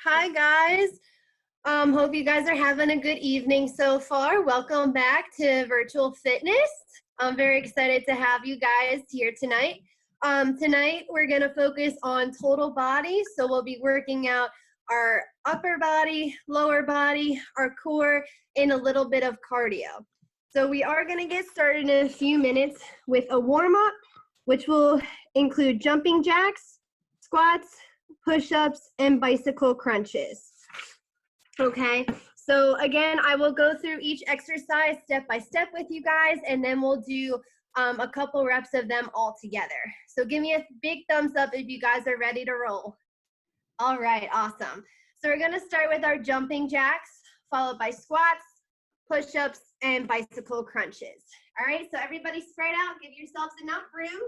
Hi guys. Hope you guys are having a good evening so far. Welcome back to Virtual Fitness. I'm very excited to have you guys here tonight. Tonight we're gonna focus on total body. So we'll be working out our upper body, lower body, our core, and a little bit of cardio. So we are gonna get started in a few minutes with a warm-up, which will include jumping jacks, squats, push-ups, and bicycle crunches. Okay, so again, I will go through each exercise step by step with you guys, and then we'll do a couple reps of them all together. So give me a big thumbs up if you guys are ready to roll. All right, awesome. So we're gonna start with our jumping jacks, followed by squats, push-ups, and bicycle crunches. All right, so everybody spread out, give yourselves enough room.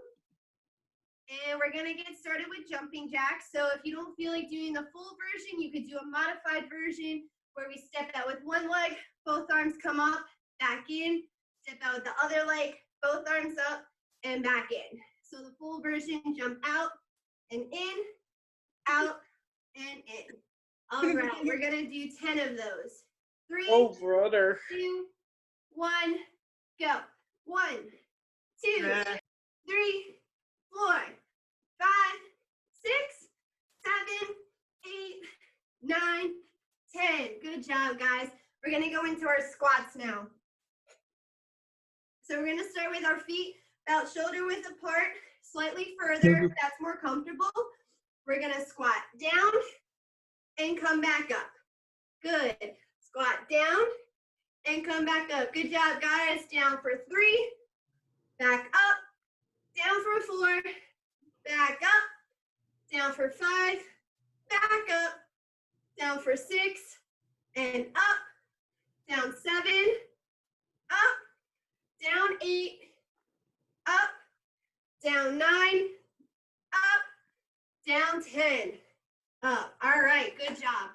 And we're gonna get started with jumping jacks. So if you don't feel like doing the full version, you could do a modified version where we step out with one leg, both arms come up, back in, step out with the other leg, both arms up, and back in. So the full version, jump out and in, out and in. All right, we're gonna do 10 of those. 3, oh, brother. 2, 1, go. 1, 2, 3, 4, 5, 6, 7, 8, 9, 10. Good job, guys. We're gonna go into our squats now. So we're gonna start with our feet about shoulder width apart, slightly further if that's more comfortable. We're gonna squat down and come back up. Good. Squat down and come back up. Good job, guys. Down for 3, back up, down for 4, back up, down for 5, back up, down for 6, and up, down 7, up, down 8, up, down 9, up, down 10, up. All right, good job.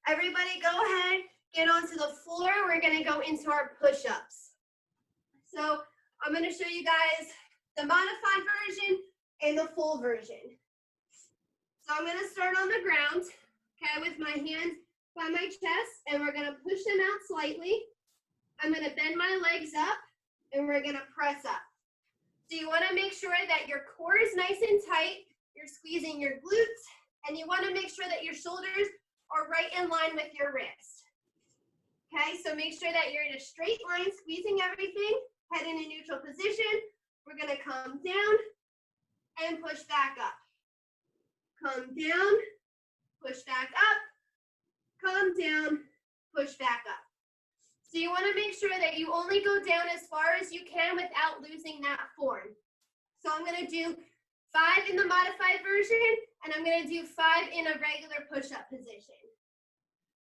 Everybody go ahead, get onto the floor. We're gonna go into our push-ups. So I'm gonna show you guys the modified version and the full version. So I'm gonna start on the ground, okay, with my hands by my chest, and we're gonna push them out slightly. I'm gonna bend my legs up, and we're gonna press up. So you wanna make sure that your core is nice and tight, you're squeezing your glutes, and you wanna make sure that your shoulders are right in line with your wrist. Okay, so make sure that you're in a straight line, squeezing everything, head in a neutral position. We're gonna come down and push back up. Come down, push back up, come down, push back up. So you wanna make sure that you only go down as far as you can without losing that form. So I'm gonna do 5 in the modified version, and I'm gonna do 5 in a regular push-up position.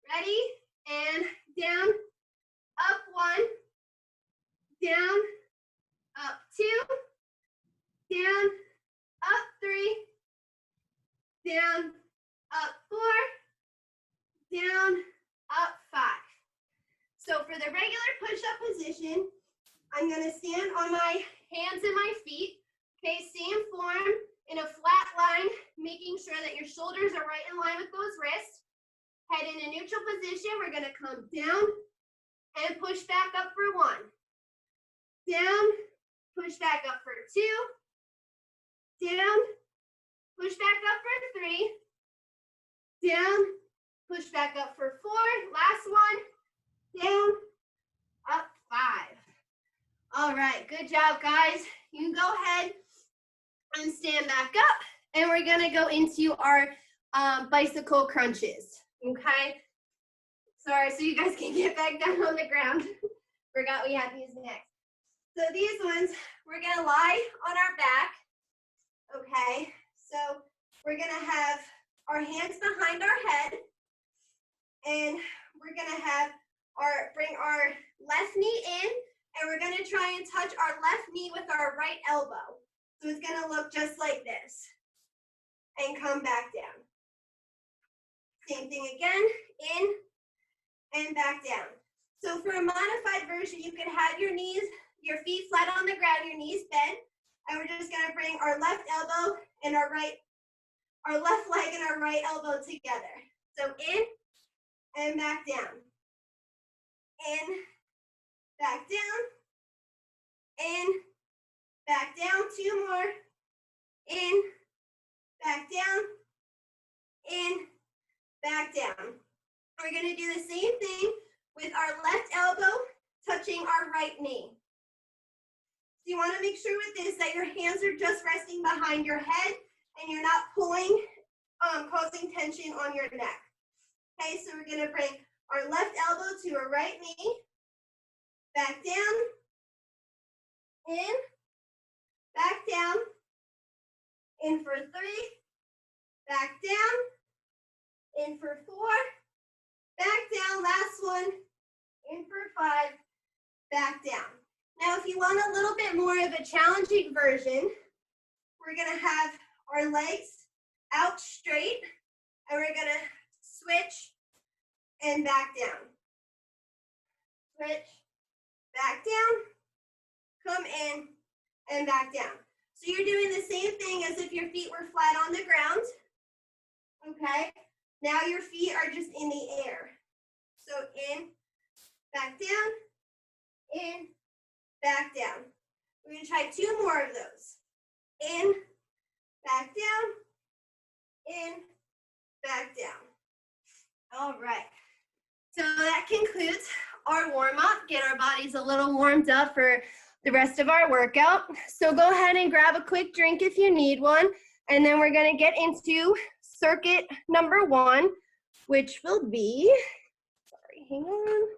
Ready? And down, up 1, down, up 2, down, up 3, down, up 4, down, up 5. So for the regular push-up position, I'm gonna stand on my hands and my feet. Okay, same form in a flat line, making sure that your shoulders are right in line with those wrists. Head in a neutral position. We're gonna come down and push back up for 1. Down, push back up for 2. Down, push back up for 3. Down, push back up for 4. Last one. Down, up 5. All right, good job, guys. You can go ahead and stand back up, and we're gonna go into our bicycle crunches. Okay. Sorry, so you guys can get back down on the ground. Forgot we had these next. So these ones, we're gonna lie on our back. Okay. So we're gonna have our hands behind our head, and we're gonna have bring our left knee in, and we're gonna try and touch our left knee with our right elbow. So it's gonna look just like this, and come back down. Same thing again, in and back down. So for a modified version, you can have your feet flat on the ground, your knees bent, and we're just gonna bring our left elbow and our left leg and our right elbow together. So in and back down. In, back down. In, back down. 2 more. In, back down. In, back down. We're going to do the same thing with our left elbow touching our right knee. So you want to make sure with this that your hands are just resting behind your head and you're not pulling, causing tension on your neck. Okay, so we're going to bring our left elbow to our right knee, back down, in, back down, in for 3, back down, in for 4, back down, last one, in for 5, back down. Now, if you want a little bit more of a challenging version, we're gonna have our legs out straight, and we're gonna switch and back down. Switch, back down, come in, and back down. So you're doing the same thing as if your feet were flat on the ground, okay? Now your feet are just in the air. So in, back down, in, back down. We're gonna try 2 more of those. In, back down, in, back down. All right. So that concludes our warm-up. Get our bodies a little warmed up for the rest of our workout. So go ahead and grab a quick drink if you need one. And then we're gonna get into circuit number 1, which will be, hang on.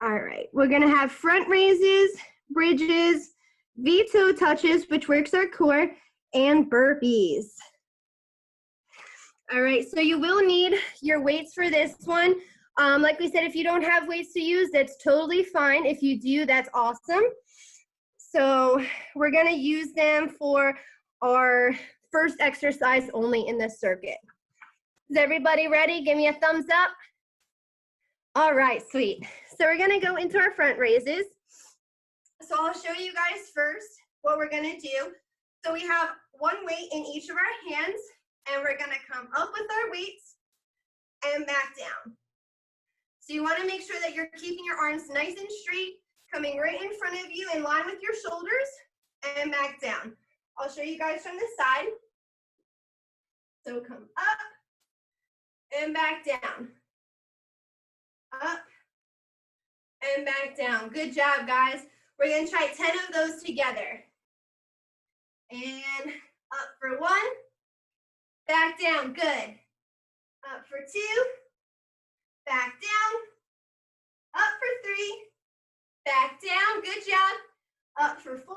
All right, we're gonna have front raises, bridges, V-toe touches, which works our core, and burpees. All right, so you will need your weights for this one. Like we said, if you don't have weights to use, that's totally fine. If you do, that's awesome. So we're gonna use them for our first exercise only in this circuit. Is everybody ready? Give me a thumbs up. All right, sweet. So we're gonna go into our front raises. So I'll show you guys first what we're gonna do. So we have one weight in each of our hands, and we're gonna come up with our weights and back down. So you wanna make sure that you're keeping your arms nice and straight, coming right in front of you in line with your shoulders, and back down. I'll show you guys from the side. So come up and back down. Up and back down. Good job, guys. We're gonna try 10 of those together. And up for 1, back down, good. Up for 2, back down. Up for 3, back down, good job. Up for 4,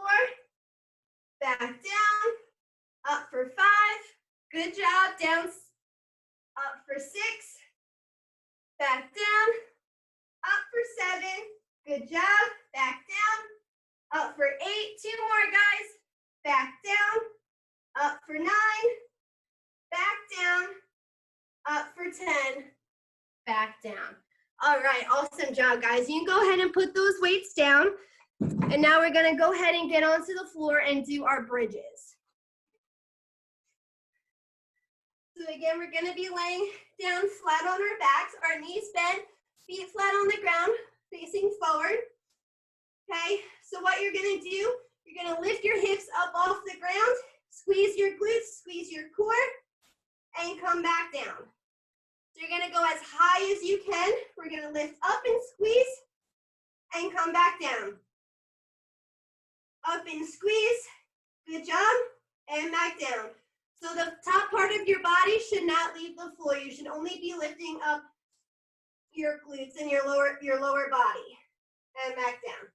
back down. Up for 5, good job. Down. Up for 6, back down. Up for 7, good job. Back down. Up for 8, 2 more, guys. Back down. Up for 9, back down. Up for 10, back down. All right, awesome job, guys. You can go ahead and put those weights down. And now we're gonna go ahead and get onto the floor and do our bridges. So again, we're gonna be laying down flat on our backs, our knees bent, feet flat on the ground, facing forward. Okay, so what you're gonna do, you're gonna lift your hips up off the ground, squeeze your glutes, squeeze your core, and come back down. So you're gonna go as high as you can. We're gonna lift up and squeeze, and come back down. Up and squeeze, good job, and back down. So the top part of your body should not leave the floor. You should only be lifting up your glutes and your lower body, and back down.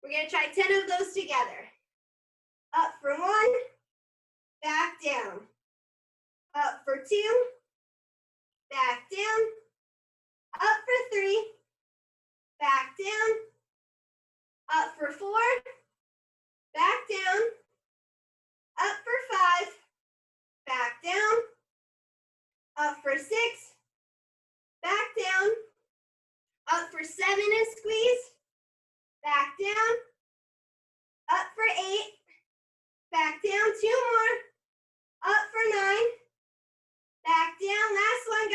We're gonna try 10 of those together. Up for 1, back down. Up for 2, back down. Up for 3, back down. Up for 4, back down. Up for 5, back down. Up for 6, back down. Up for 7 and squeeze, back down. Up for 8, back down. 2 more. Up for 9, back down. Last one,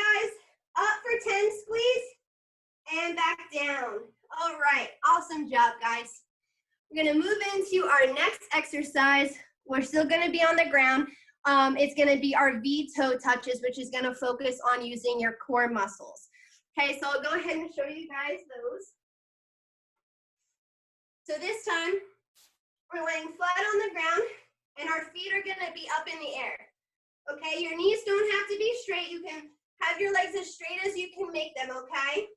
down. All right, awesome job, guys. We're gonna move into our next exercise. We're still gonna be on the ground. It's gonna be our V-toe touches, which is gonna focus on using your core muscles. Okay, so I'll go ahead and show you guys those. So this time, we're laying flat on the ground, and our feet are gonna be up in the air. Okay, your knees don't have to be straight. You can have your legs as straight as you can make them, okay?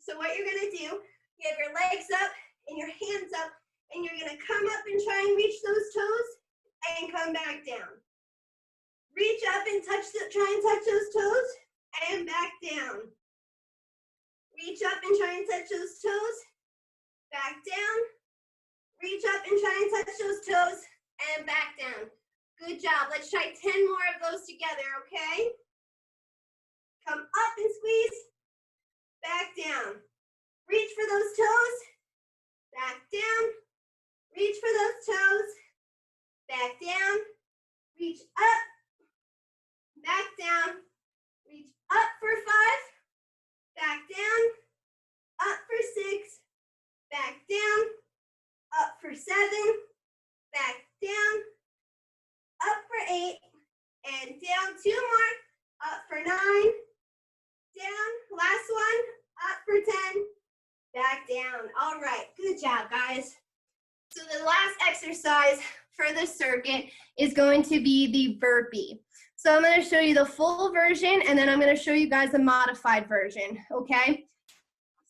So what you're gonna do, you have your legs up and your hands up, and you're gonna come up and try and reach those toes and come back down. Reach up and try and touch those toes and back down. Reach up and try and touch those toes, back down. Reach up and try and touch those toes and back down. Good job. Let's try 10 more of those together, okay? Come up and squeeze, back down. Reach for those toes, back down. Reach for those toes, back down. Reach up, back down. Reach up for 5, back down. Up for 6, back down. Up for 7, back down. Up for 8, and down. 2 more. Up for 9, down. Last one. Up for 10, back down. All right, good job, guys. So the last exercise for the circuit is going to be the burpee. So I'm going to show you the full version, and then I'm going to show you guys a modified version, okay?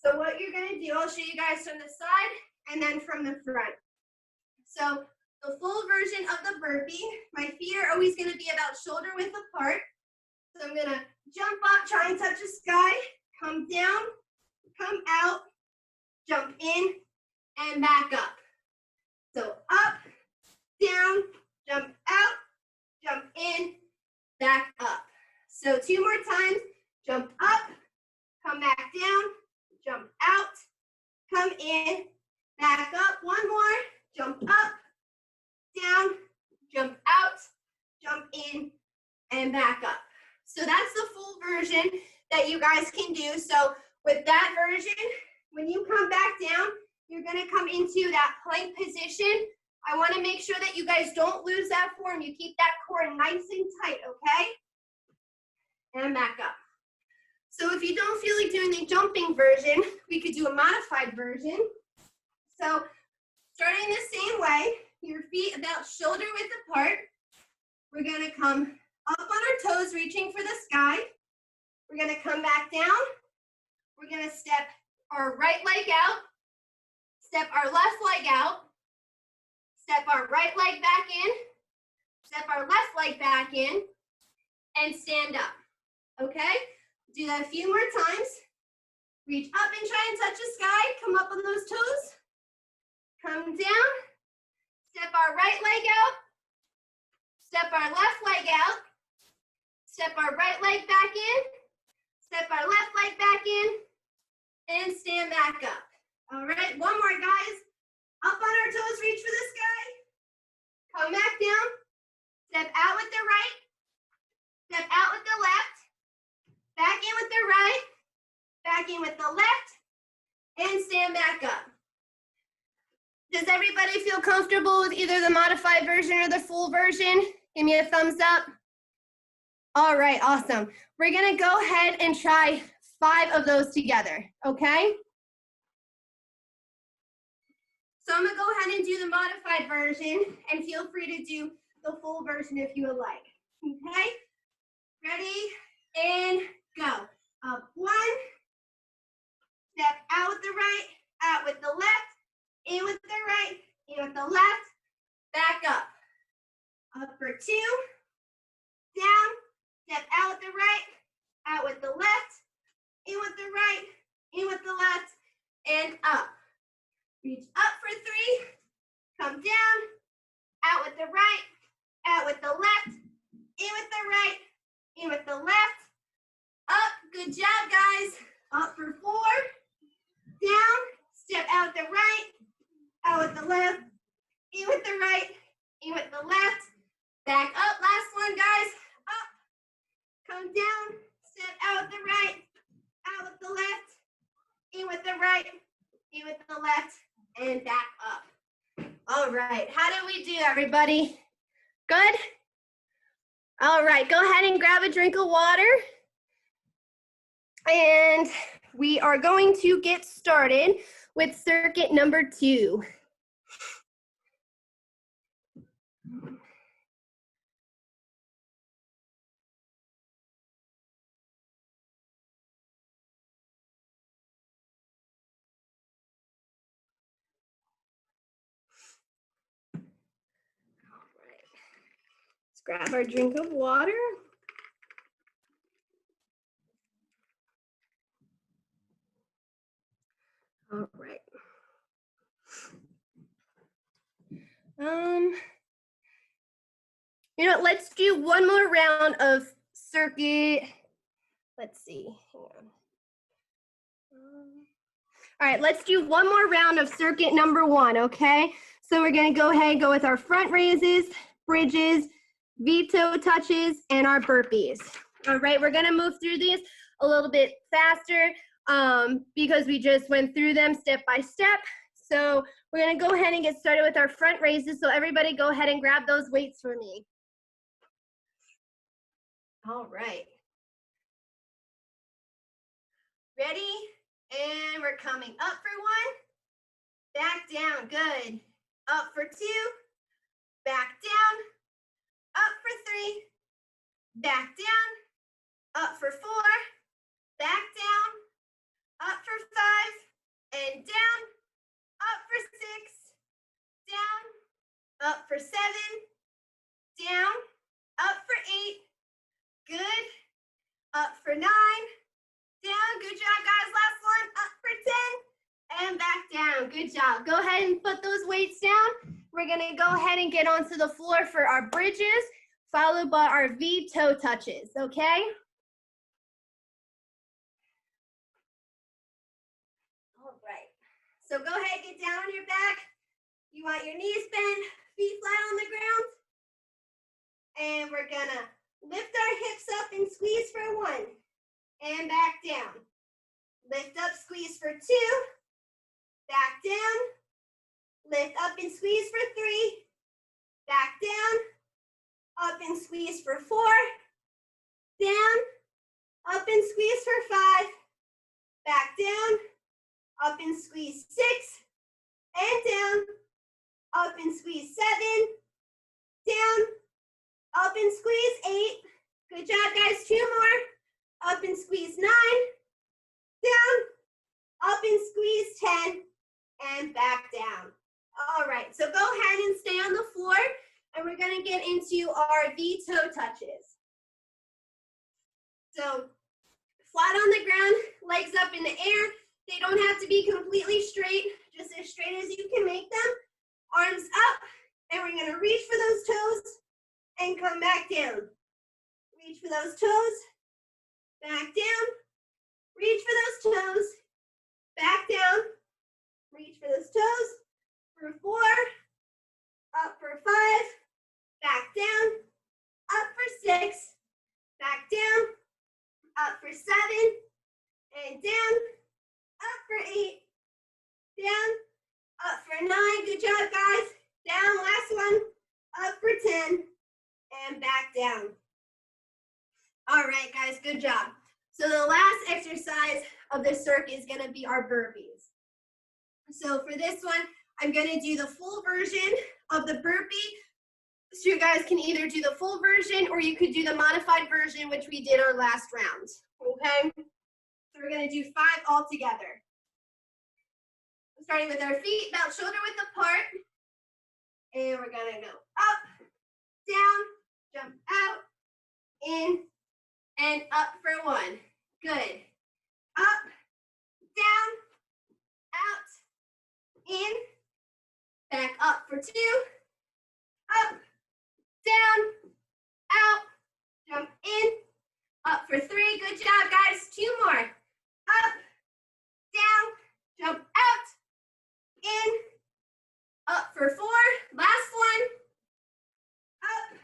So what you're going to do, I'll show you guys from the side and then from the front. So the full version of the burpee, my feet are always going to be about shoulder width apart. So I'm going to jump up, try and touch the sky, come down, come out, jump in, and back up. So up, down, jump out, jump in, back up. So 2 more times, jump up, come back down, jump out, come in, back up. 1 more, jump up, down, jump out, jump in, and back up. So that's the full version that you guys can do. So with that version, when you come back down, you're gonna come into that plank position. I wanna make sure that you guys don't lose that form. You keep that core nice and tight, okay? And back up. So if you don't feel like doing the jumping version, we could do a modified version. So starting the same way, your feet about shoulder width apart. We're gonna come up on our toes, reaching for the sky. We're gonna come back down. We're gonna step our right leg out, step our left leg out, step our right leg back in, step our left leg back in, and stand up, okay? Do that a few more times. Reach up and try and touch the sky. Come up on those toes. Come down. Step our right leg out. Step our left leg out. Step our right leg back in. Step our left leg back in. And stand back up. All right, 1 more, guys. Up on our toes, reach for the sky. Come back down. Step out with the right. Step out with the left. Back in with the right. Back in with the left. And stand back up. Does everybody feel comfortable with either the modified version or the full version? Give me a thumbs up. All right, awesome. We're gonna go ahead and try 5 of those together, okay? So I'm gonna go ahead and do the modified version, and feel free to do the full version if you would like, okay? Ready, and go. Up 1, step out with the right, out with the left, in with the right, in with the left, back up. Up for 2, down, step out with the right, out with the left, in with the right, in with the left, and up. Reach up for 3, come down, out with the right, out with the left, in with the right, in with the left, up. Good job, guys. Up for 4, down, step out the right, out with the left, in with the right, in with the left, back up. Last one, guys. Up, come down, step out the right, out with the left, with the left and back up. All right, how did we do, everybody? Good? All right, go ahead and grab a drink of water. And we are going to get started with circuit number 2. Let's grab our drink of water. All right. You know, let's do one more round of circuit. Let's see. Hang on. All right, let's do one more round of circuit number 1, okay? So we're gonna go ahead and go with our front raises, bridges, V-toe touches, and our burpees. All right, we're gonna move through these a little bit faster because we just went through them step by step. So we're gonna go ahead and get started with our front raises. So everybody go ahead and grab those weights for me. All right. Ready? And we're coming up for 1, back down, good. Up for 2, back down, up for 3, back down, up for 4, back down, up for 5, and down, up for 6, down, up for 7, down, up for 8, good, up for 9, down, good job guys, last one, up for 10, and back down, good job. Go ahead and put those weights down. We're gonna go ahead and get onto the floor for our bridges, followed by our V-toe touches, okay? All right, so go ahead, get down on your back. You want your knees bent, feet flat on the ground. And we're gonna lift our hips up and squeeze for 1. And back down. Lift up, squeeze for 2. Back down. Lift up and squeeze for 3. Back down. Up and squeeze for 4. Down. Up and squeeze for 5. Back down. Up and squeeze 6. And down. Up and squeeze 7. Down. Up and squeeze 8. Good job, guys. 2 more. Up and squeeze 9, down, up and squeeze 10, and back down. All right, so go ahead and stay on the floor, and we're gonna get into our V-toe touches. So flat on the ground, legs up in the air. They don't have to be completely straight, just as straight as you can make them. Arms up, and we're gonna reach for those toes and come back down. Reach for those toes. Back down, reach for those toes, back down, reach for those toes, for 4, up for 5, back down, up for 6, back down, up for 7, and down, up for 8, down, up for 9, good job guys, down, last one, up for 10, and back down. All right, guys, good job. So the last exercise of this circuit is gonna be our burpees. So for this one, I'm gonna do the full version of the burpee. So you guys can either do the full version or you could do the modified version, which we did our last round, okay? So we're gonna do 5 all together. Starting with our feet about shoulder width apart. And we're gonna go up, down, jump out, in, and up for 1. Good. Up, down, out, in, back up for 2, up, down, out, jump in, up for 3. Good job, guys. 2 more. Up, down, jump out, in, up for 4. Last one. Up,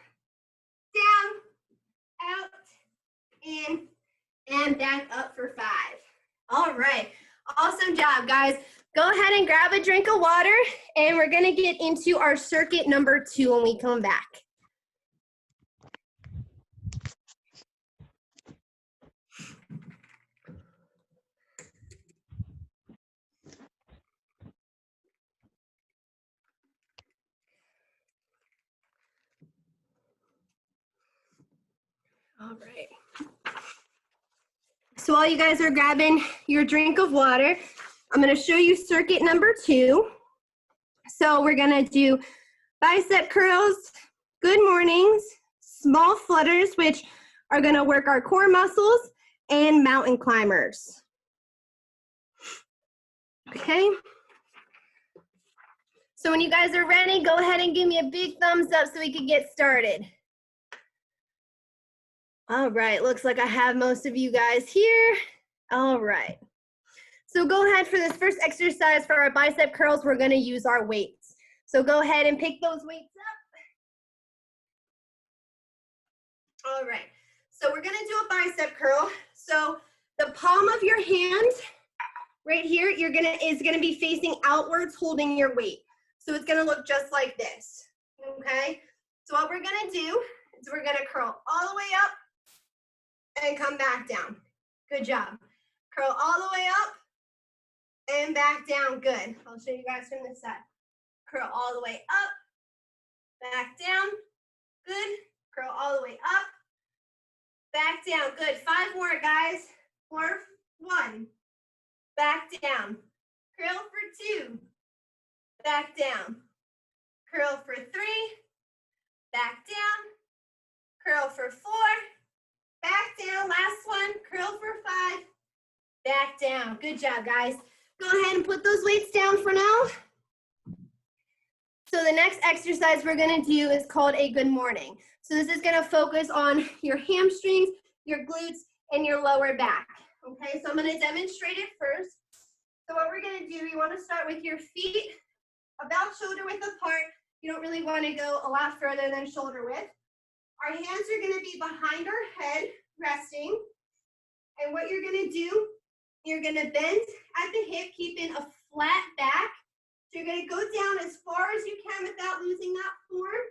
down, out, in, and back up for 5. All right. Awesome job, guys. Go ahead and grab a drink of water, and we're gonna get into our circuit number 2 when we come back. All right. So while you guys are grabbing your drink of water, I'm gonna show you circuit number 2. So we're gonna do bicep curls, good mornings, small flutters, which are gonna work our core muscles, and mountain climbers. Okay? So when you guys are ready, go ahead and give me a big thumbs up so we can get started. All right, looks like I have most of you guys here. All right. So go ahead for this first exercise for our bicep curls, we're gonna use our weights. So go ahead and pick those weights up. All right, so we're gonna do a bicep curl. So the palm of your hand right here, is gonna be facing outwards holding your weight. So it's gonna look just like this, okay? So what we're gonna do is we're gonna curl all the way up and come back down. Good job. Curl all the way up and back down, good. I'll show you guys from this side. Curl all the way up, back down, good. Curl all the way up, back down, good. 5 more, guys. 4, 1, back down. Curl for 2, back down. Curl for 3, back down. Curl for 4, back down. Last one, curl for 5, back down. Good job, guys. Go ahead and put those weights down for now. So the next exercise we're gonna do is called a good morning. So this is gonna focus on your hamstrings, your glutes, and your lower back. Okay, so I'm gonna demonstrate it first. So what we're gonna do, you wanna start with your feet about shoulder width apart. You don't really wanna go a lot further than shoulder width. Our hands are gonna be behind our head, resting. And what you're gonna do, you're gonna bend at the hip, keeping a flat back. So you're gonna go down as far as you can without losing that form,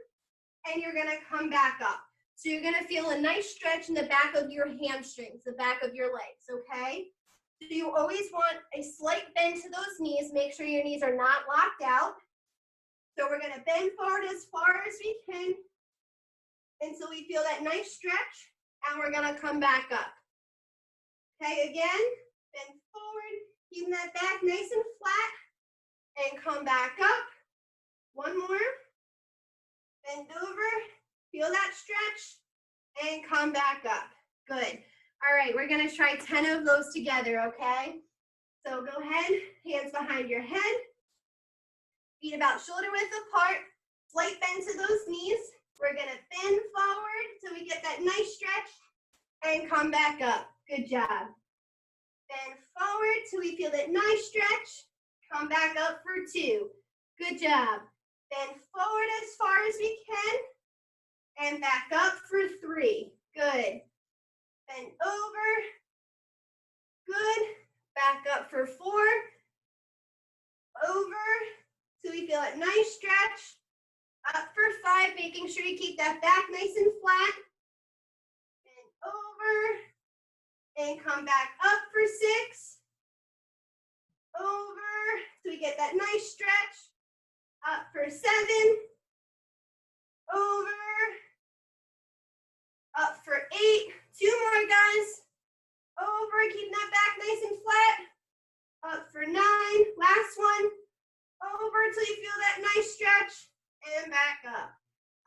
and you're gonna come back up. So you're gonna feel a nice stretch in the back of your hamstrings, the back of your legs, okay? So you always want a slight bend to those knees. Make sure your knees are not locked out. So we're gonna bend forward as far as we can until we feel that nice stretch, and we're gonna come back up. Okay, again, bend forward, keeping that back nice and flat, and come back up. One more, bend over, feel that stretch, and come back up. Good. All right, we're gonna try 10 of those together, okay? So go ahead, hands behind your head, feet about shoulder width apart, slight bend to those knees. We're gonna bend forward so we get that nice stretch, and come back up. Good job. Bend forward till we feel that nice stretch. Come back up for 2. Good job. Bend forward as far as we can. And back up for 3. Good. Bend over. Good. Back up for 4. Over. So we feel a nice stretch. Up for 5, making sure you keep that back nice and flat. Bend over. And come back up for 6. Over, so we get that nice stretch. Up for 7. Over. Up for 8. 2 more, guys. Over, keeping that back nice and flat. Up for 9. Last one. Over till you feel that nice stretch. And back up.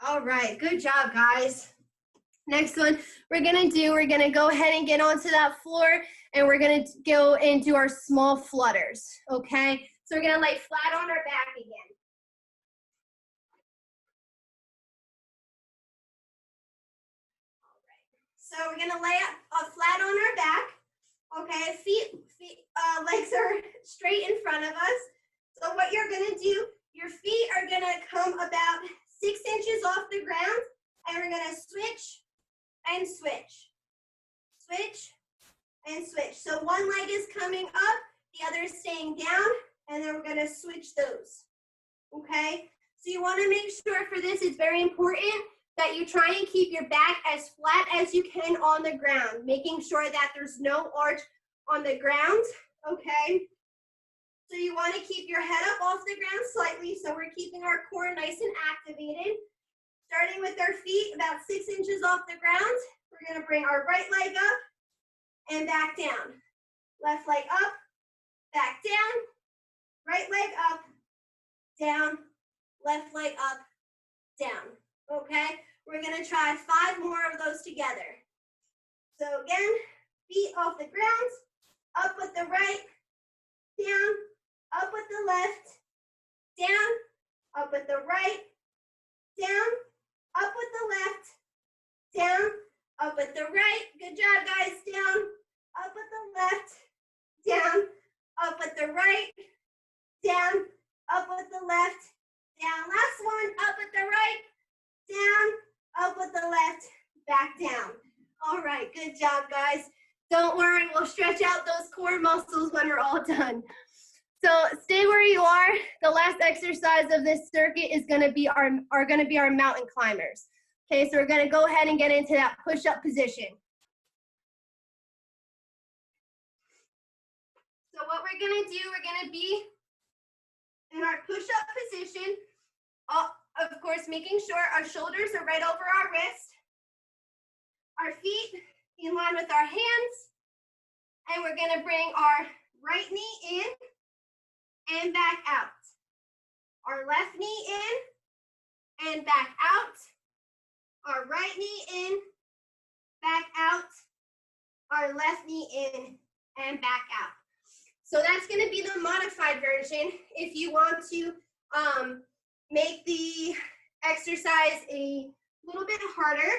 All right, good job, guys. Next one we're gonna go ahead and get onto that floor, and we're gonna go and do our small flutters, okay? So we're gonna lay flat on our back again. All right. So we're gonna lay flat on our back, okay? Legs are straight in front of us. So what you're gonna do, your feet are gonna come about 6 inches off the ground, and we're gonna switch and switch, switch and switch. So one leg is coming up, the other is staying down. and then we're gonna switch those, okay? So you wanna make sure for this, it's very important that you try and keep your back as flat as you can on the ground, making sure that there's no arch on the ground, okay? So you wanna keep your head up off the ground slightly, so we're keeping our core nice and activated. Starting with our feet about 6 inches off the ground, we're gonna bring our right leg up and back down. Left leg up, back down, right leg up, down, left leg up, down, okay? We're gonna try 5 more of those together. So again, feet off the ground, up with the right, down, up with the left, down, up with the right, down, up with the left, down, up with the right. Good job, guys. Down, up with the left, down, up with the right, down, up with the left, down. Last one, up with the right, down, up with the left, back down. All right, good job, guys. Don't worry, we'll stretch out those core muscles when we're all done. So stay where you are. The last exercise of this circuit is gonna be our mountain climbers. Okay, so we're gonna go ahead and get into that push-up position. So what we're gonna do, we're gonna be in our push-up position, of course, making sure our shoulders are right over our wrist, our feet in line with our hands, and we're gonna bring our right knee in and back out. Our left knee in and back out. Our right knee in, back out. Our left knee in and back out. So that's gonna be the modified version. If you want to make the exercise a little bit harder,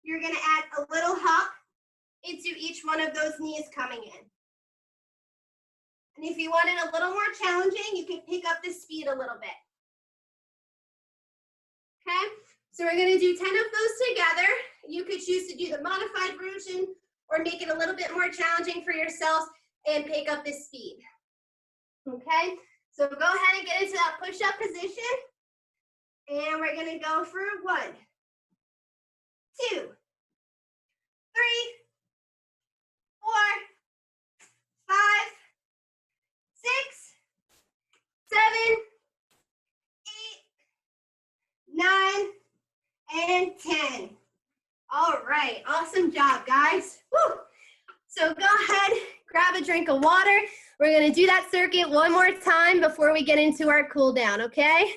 you're gonna add a little hop into each one of those knees coming in. And if you want it a little more challenging, you can pick up the speed a little bit. Okay, so we're gonna do 10 of those together. You could choose to do the modified version or make it a little bit more challenging for yourselves and pick up the speed. Okay, so go ahead and get into that push-up position. And we're gonna go for 1, 2, 3, 4, 5, 6, 7, 8, 9, and 10. All right, awesome job, guys. Woo. So go ahead, grab a drink of water. We're gonna do that circuit one more time before we get into our cool down, okay?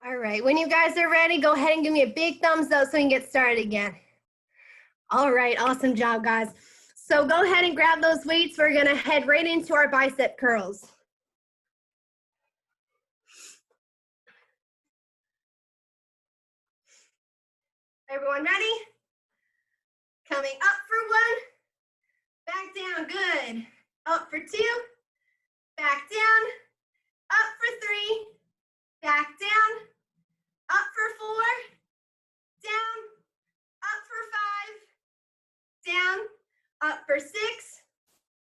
All right, when you guys are ready, go ahead and give me a big thumbs up so we can get started again. All right, awesome job, guys. So go ahead and grab those weights. We're gonna head right into our bicep curls. Everyone ready? Coming up for 1, back down, good. Up for 2, back down, up for 3, back down, up for 4, down, up for 5, down, up for 6,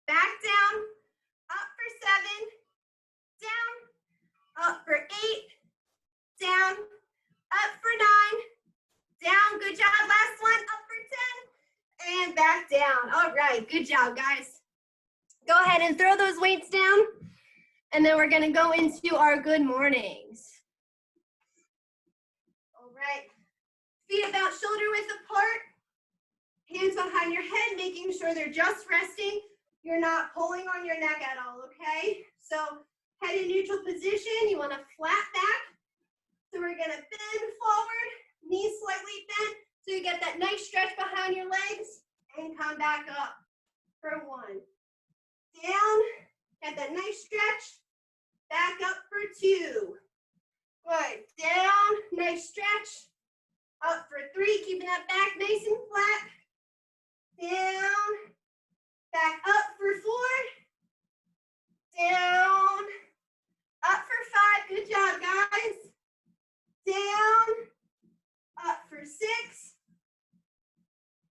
back down, up for 7, down, up for 8, down, up for 9, down, good job, last one, up for 10, and back down. All right, good job, guys. Go ahead and throw those weights down, and then we're gonna go into our good mornings. All right, feet about shoulder width apart, hands behind your head, making sure they're just resting. You're not pulling on your neck at all, okay? So head in neutral position, you wanna flat back. So we're gonna bend forward, knees slightly bent, so you get that nice stretch behind your legs, and come back up for 1. Down, get that nice stretch, back up for 2. Good, down, nice stretch, up for 3, keeping that back nice and flat. Down, Back up for 4. Down. Up for 5. Good job, guys. Down. Up for 6.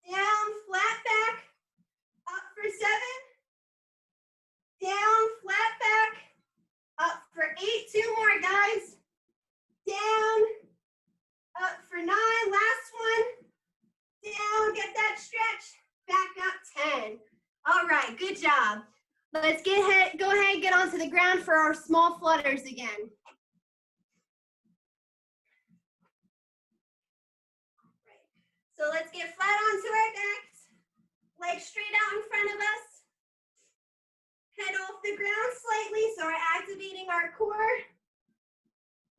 Down, flat back. Up for 7. Down, flat back. Up for 8. 2 more, guys. Down. Up for 9. Last one. Down, get that stretch. Back up 10. All right, good job. Let's go ahead and get onto the ground for our small flutters again. So let's get flat onto our backs, legs straight out in front of us. Head off the ground slightly, so we're activating our core.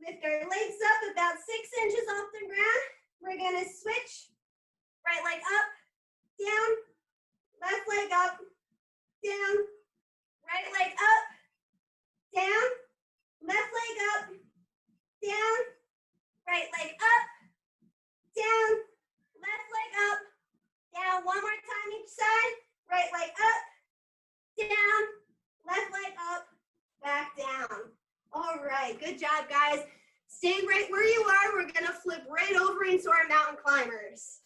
Lift our legs up about 6 inches off the ground. We're gonna switch. Right leg up, down, left leg up, down, right leg up, down, left leg up, down, right leg up, down, left leg up, down. One more time each side. Right leg up, down, left leg up, back down. All right, good job, guys. Stay right where you are. We're gonna flip right over into our mountain climbers.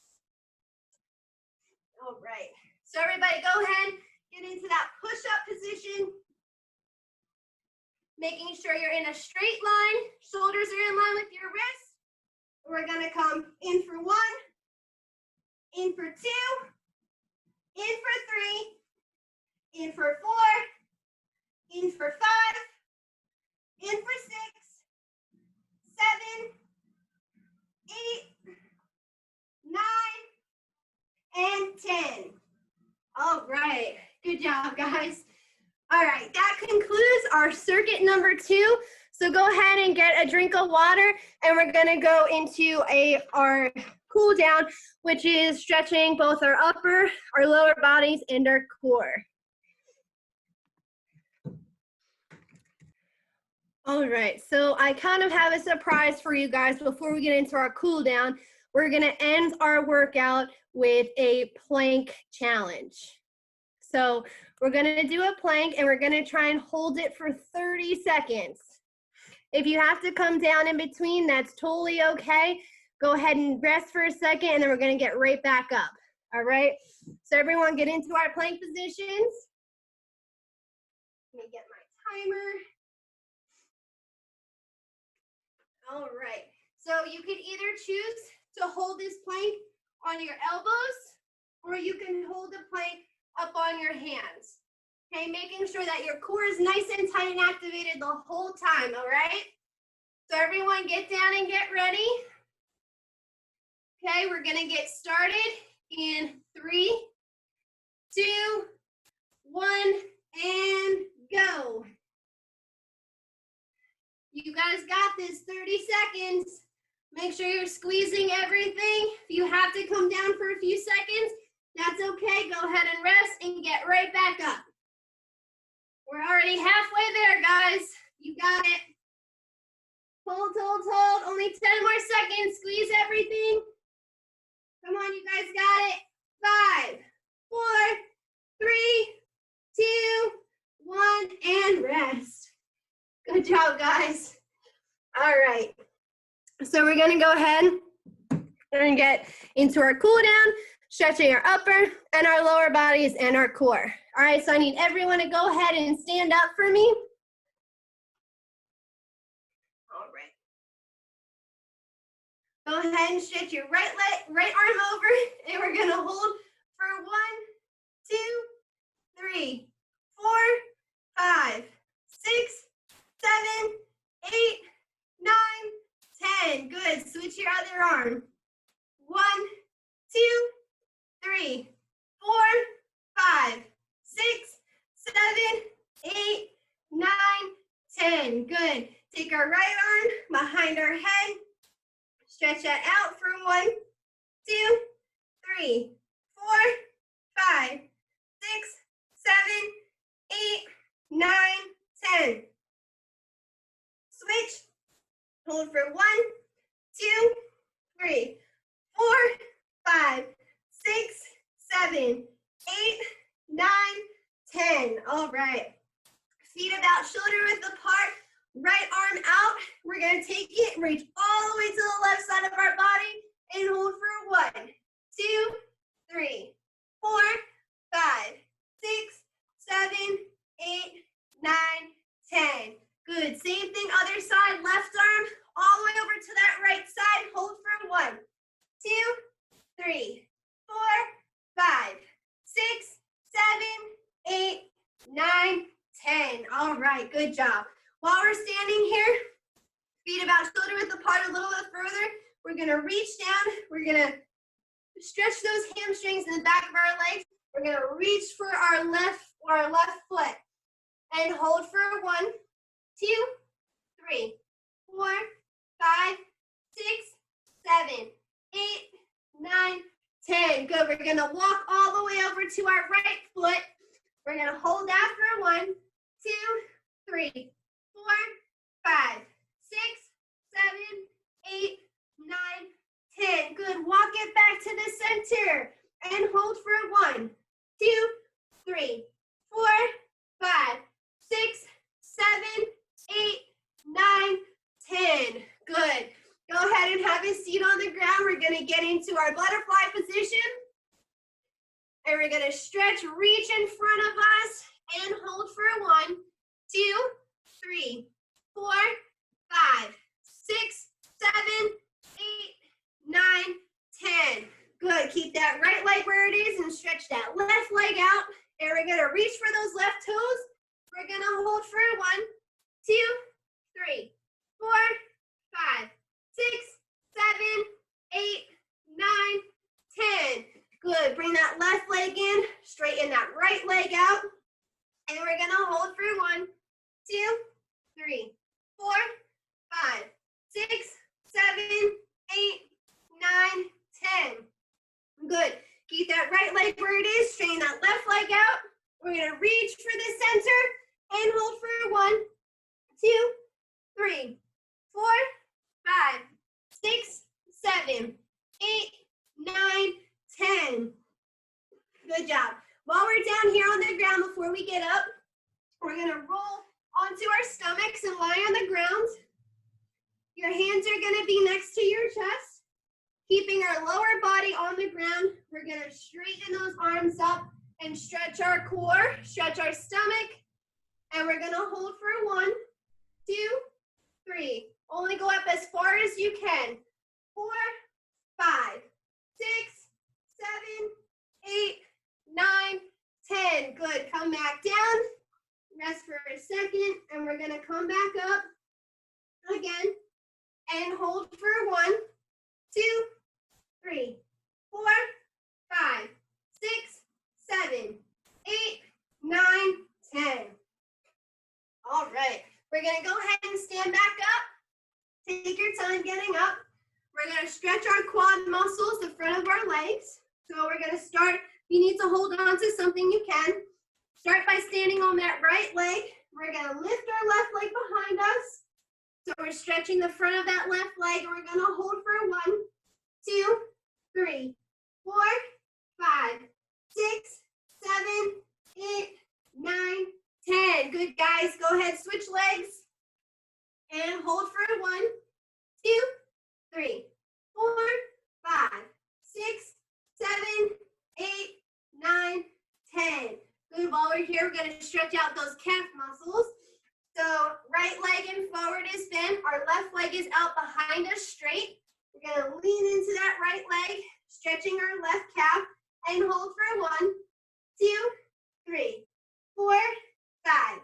All right, so everybody go ahead, get into that push-up position. Making sure you're in a straight line. Shoulders are in line with your wrists. We're gonna come in for 1, in for 2, in for 3, in for 4, in for 5, in for 6, 7, 8, 9, and 10. All right, good job, guys. All right, that concludes our circuit number 2. So go ahead and get a drink of water, and we're gonna go into our cool down, which is stretching both our upper, our lower bodies, and our core. All right, so I kind of have a surprise for you guys before we get into our cool down. We're gonna end our workout with a plank challenge. So we're gonna do a plank, and we're gonna try and hold it for 30 seconds. If you have to come down in between, that's totally okay. Go ahead and rest for a second, and then we're gonna get right back up, all right? So everyone get into our plank positions. Let me get my timer. All right, so you can either choose to hold this plank on your elbows, or you can hold the plank up on your hands. Okay, making sure that your core is nice and tight and activated the whole time, all right? So everyone get down and get ready. Okay, we're gonna get started in 3, 2, 1, and go. You guys got this, 30 seconds. Make sure you're squeezing everything. If you have to come down for a few seconds, that's okay. Go ahead and rest and get right back up. We're already halfway there, guys. You got it. Hold, hold, hold. Only 10 more seconds. Squeeze everything. Come on, you guys got it. 5, 4, 3, 2, 1, and rest. Good job, guys. All right. So we're going to go ahead and get into our cool down, stretching our upper and our lower bodies and our core. All right, so I need everyone to go ahead and stand up for me. All right. Go ahead and stretch your right arm over, and we're gonna hold for 1, 2, 3, 4, 5, 6, 7, 8, 9, 10. Good. Switch your other arm. 1, 2, 3, 4, 5, 6, 7, 8, 9, 10. Good. Take our right arm behind our head. Stretch that out for 1, 2, 3, 4, 5, 6, 7, 8, 9, 10. Switch. Hold for 1, 2, 3, 4, 5, 6, 7, 8, 9, 10. All right. Feet about shoulder width apart. Right arm out. We're going to take it, reach all the way to the left side of our body, and hold for 1, 2, 3, 4, 5, 6, 7, 8, 9, 10. Good. Same thing, other side, left arm, all the way over to that right side. Hold for 1, 2, 3, 4, 5, 6, 7, 8, 9, 10. All right, good job. While we're standing here, feet about shoulder width apart a little bit further, we're gonna reach down. We're gonna stretch those hamstrings in the back of our legs. We're gonna reach for our left foot and hold for 1, 2, 3, 4, 5, 6, 7, 8, 9, 10. Good. We're gonna walk all the way over to our right foot. We're gonna hold that for 1, 2, 3, 4, 5, 6, 7, 8, 9, 10. Good. Walk it back to the center and hold for 1, 2, 3, 4, 5, 6, 7, 8, 9, 10. Good. Go ahead and have a seat on the ground. We're going to get into our butterfly position. And we're going to stretch, reach in front of us, and hold for 1, 2, 3, 4, 5, 6, 7, 8, 9, 10. Good. Keep that right leg where it is and stretch that left leg out. And we're going to reach for those left toes. We're going to hold for 1, 2, 3, 4, 5, 6, 7, 8, 9, 10. Good. Bring that left leg in, straighten that right leg out. And we're going to hold for 1, 2, 3, 4, 5, 6, 7, 8, 9, 10. Good. Keep that right leg where it is, straighten that left leg out. We're going to reach for the center and hold for 1, 2, 3, 4, 5, 6, 7, 8, 9, 10. Good job. While we're down here on the ground before we get up, we're going to roll onto our stomachs and lie on the ground. Your hands are going to be next to your chest. Keeping our lower body on the ground, we're going to straighten those arms up and stretch our core, stretch our stomach, and we're going to hold for 1, 2, 3. Only go up as far as you can. 4, 5, 6, 7, 8, 9, 10. Good. Come back down. Rest for a second, and we're going to come back up again and hold for 1, 2, 3, 4, 5, 6, 7, 8, 9, 10. All right. We're going to go ahead and stand back up. Take your time getting up. We're going to stretch our quad muscles, the front of our legs. So we're going to start. If you need to hold on to something, you can. Start by standing on that right leg. We're going to lift our left leg behind us. So we're stretching the front of that left leg. We're going to hold for 1, 2, 3, 4, 5, 6, 7, 8, 9, 10. Good, guys. Go ahead, switch legs. And hold for 1, 2, 3, 4, 5, 6, 7, 8, 9, 10. Good. While we're here, we're going to stretch out those calf muscles. So right leg and forward is bent. Our left leg is out behind us straight. We're going to lean into that right leg, stretching our left calf, and hold for 1, 2, 3, 4, 5,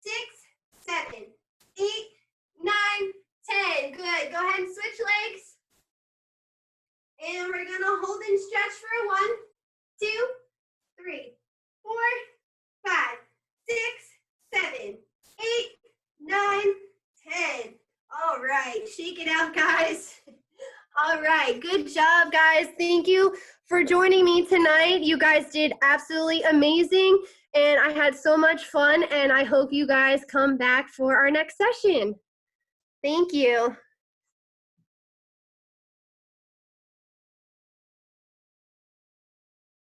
6, 7, 8, 9, 10. Good. Go ahead and switch legs. And we're going to hold and stretch for 1, 2, 3, 4, 5, 6, 7, 8, 9, 10. All right. Shake it out, guys. All right. Good job, guys. Thank you for joining me tonight. You guys did absolutely amazing. And I had so much fun. And I hope you guys come back for our next session. Thank you.